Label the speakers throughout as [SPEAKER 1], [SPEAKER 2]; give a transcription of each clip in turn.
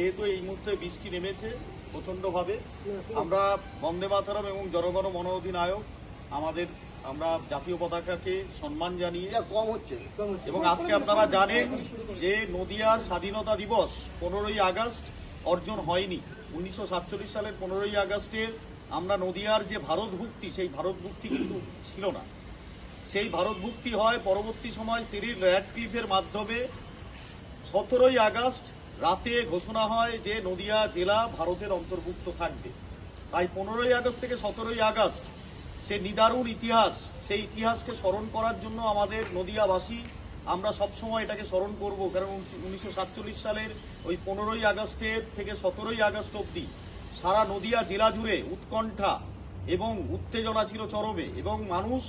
[SPEAKER 1] যেহেতু এই মুহূর্তে বৃষ্টি নেমেছে প্রচণ্ডভাবে, আমরা বন্দে মাতরম এবং জনগণ মন অধিনায়ক আমরা জাতীয় পতাকাকে সম্মান জানিয়ে
[SPEAKER 2] কম হচ্ছে
[SPEAKER 1] এবং আজকে আপনারা জানেন যে নদিয়ার স্বাধীনতা দিবস 15ই আগস্ট অর্জন হয়নি। 1947 সালের 15ই আগস্টের আমরা নদিয়ার যে ভারতভুক্তি, সেই ভারতভুক্তি কিন্তু ছিল না। সেই ভারতভুক্তি হয় পরবর্তী সময় সিরিল র্যাডক্লিফের মাধ্যমে। 17ই আগস্ট রাতে ঘোষণা হয় যে নদিয়া জেলা ভারতের অন্তর্ভুক্ত থাকবে। তাই 15ই আগস্ট থেকে 17ই আগস্ট সে নিদারুণ ইতিহাস, সেই ইতিহাসকে স্মরণ করার জন্য আমাদের নদিয়াবাসী আমরা সবসময় এটাকে স্মরণ করব। কারণ 1947 সালের ওই 15ই আগস্টের থেকে 17ই আগস্ট অবধি সারা নদিয়া জেলা জুড়ে উৎকণ্ঠা এবং উত্তেজনা ছিল চরমে, এবং মানুষ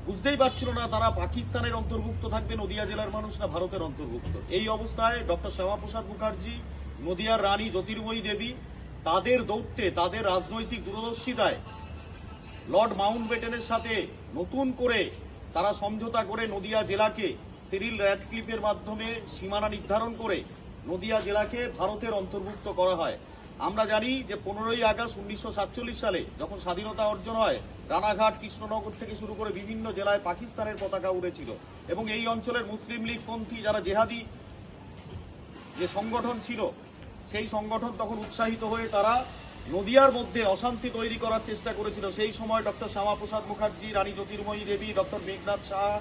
[SPEAKER 1] বুঝতেই পারছিল না তারা পাকিস্তানের অন্তর্ভুক্ত থাকবে, নদিয়া জেলার মানুষ না ভারতের অন্তর্ভুক্ত। এই অবস্থায় ডক্টর শ্যামাপ্রসাদ মুখার্জি, নদিয়ার রানী জ্যোতির্ময়ী দেবী, তাদের দৌত্যে, তাদের রাজনৈতিক দূরদর্শিতায় লর্ড মাউন্টব্যাটেনের সাথে নতুন করে তারা সমঝোতা করে নদিয়া জেলাকে সিরিল র্যাডক্লিফের মাধ্যমে সীমানা নির্ধারণ করে নদিয়া জেলাকে ভারতের অন্তর্ভুক্ত করা হয়। আমরা জানি যে 15ই আগস্ট 1947 সালে যখন স্বাধীনতা অর্জন হয়, রানাঘাট, কৃষ্ণনগর থেকে শুরু করে বিভিন্ন জেলায় পাকিস্তানের পতাকা উড়েছিল, এবং এই অঞ্চলের মুসলিম লীগপন্থী যারা জেহাদি যে সংগঠন ছিল, সেই সংগঠন তখন উৎসাহিত হয়ে তারা নদিয়ার মধ্যে অশান্তি তৈরি করার চেষ্টা করেছিল। সেই সময় ডক্টর শ্যামাপ্রসাদ মুখার্জি, রানী জ্যোতির্ময়ী দেবী, ডক্টর মেঘনাথ সাহা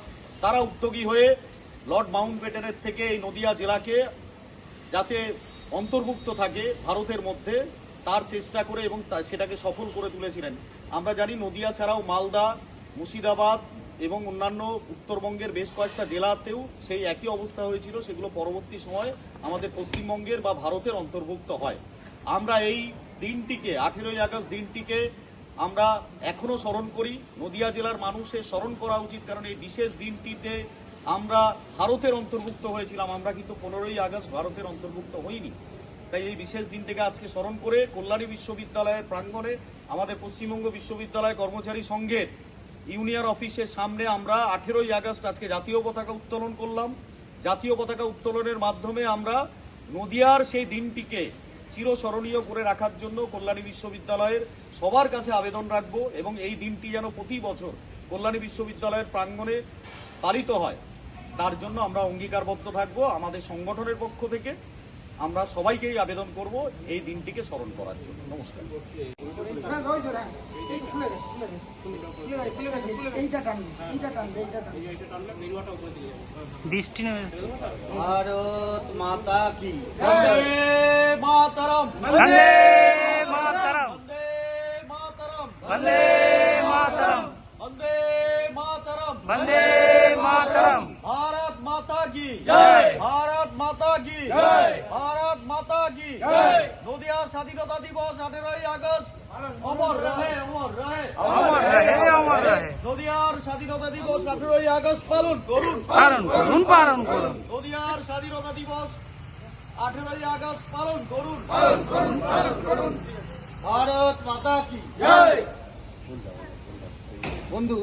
[SPEAKER 1] তারা উদ্যোগী হয়ে লর্ড মাউন্টব্যাটেনের থেকে এই নদিয়া জেলাকে যাতে অন্তর্ভুক্ত থাকে ভারতের মধ্যে তার চেষ্টা করে এবং সেটাকে সফল করে তুলেছিলেন। আমরা জানি নদিয়া ছাড়াও মালদা, মুর্শিদাবাদ এবং অন্যান্য উত্তরবঙ্গের বেশ কয়েকটা জেলাতেও সেই একই অবস্থা হয়েছিল। সেগুলো পরবর্তী সময় আমাদের পশ্চিমবঙ্গের বা ভারতের অন্তর্ভুক্ত হয়। আমরা এই দিনটিকে, 18ই আগস্ট দিনটিকে আমরা এখনো স্মরণ করি। নদিয়া জেলার মানুষের স্মরণ করা উচিত, কারণ এই বিশেষ দিনটিতে আমরা ভারতের অন্তর্ভুক্ত হয়েছিলাম, আমরা কিন্তু 15ই আগস্ট ভারতের অন্তর্ভুক্ত হইনি। তাই এই বিশেষ দিনটিকে আজকে স্মরণ করে কল্যাণী বিশ্ববিদ্যালয়ের প্রাঙ্গণে আমাদের পশ্চিমবঙ্গ বিশ্ববিদ্যালয় কর্মচারী সংঘের ইউনিয়ন অফিসের সামনে আমরা 18ই আগস্ট আজকে জাতীয় পতাকা উত্তোলন করলাম। জাতীয় পতাকা উত্তোলনের মাধ্যমে আমরা নদিয়ার সেই দিনটিকে চিরস্মরণীয় করে রাখার জন্য কল্যাণী বিশ্ববিদ্যালয়ের সবার কাছে আবেদন রাখব, এবং এই দিনটি যেন প্রতি বছর কল্যাণী বিশ্ববিদ্যালয়ের প্রাঙ্গণে পালিত হয় তার জন্য আমরা অঙ্গীকারবদ্ধ থাকব। আমাদের সংগঠনের পক্ষ থেকে আমরা সবাইকেই আবেদন করব এই দিনটিকে স্মরণ করার জন্য। নমস্কার।
[SPEAKER 3] বৃষ্টি নেমেছে।
[SPEAKER 2] ভারত মাতা কি
[SPEAKER 1] বন্দে মাতরম,
[SPEAKER 3] বন্দে মাতরম,
[SPEAKER 1] বন্দে মাতরম,
[SPEAKER 3] বন্দে মাতরম,
[SPEAKER 1] বন্দে মাতরম,
[SPEAKER 3] বন্দে মাতরম।
[SPEAKER 1] भारत माता की
[SPEAKER 3] जय,
[SPEAKER 1] भारत माता की
[SPEAKER 3] जय,
[SPEAKER 1] भारत माता की
[SPEAKER 3] जय।
[SPEAKER 1] নদিয়া স্বাধীনতা দিবস 18ই আগস্ট অমর রহে, অমর রহে,
[SPEAKER 3] অমর রহে, অমর রহে।
[SPEAKER 1] নদিয়ার স্বাধীনতা দিবস 18ই আগস্ট পালন করুন,
[SPEAKER 3] পালন করুন, পালন করুন।
[SPEAKER 1] নদিয়ার স্বাধীনতা দিবস 18ই আগস্ট পালন করুন,
[SPEAKER 2] করুন। ভারত মাতা কি
[SPEAKER 3] জয়।
[SPEAKER 2] বন্ধু।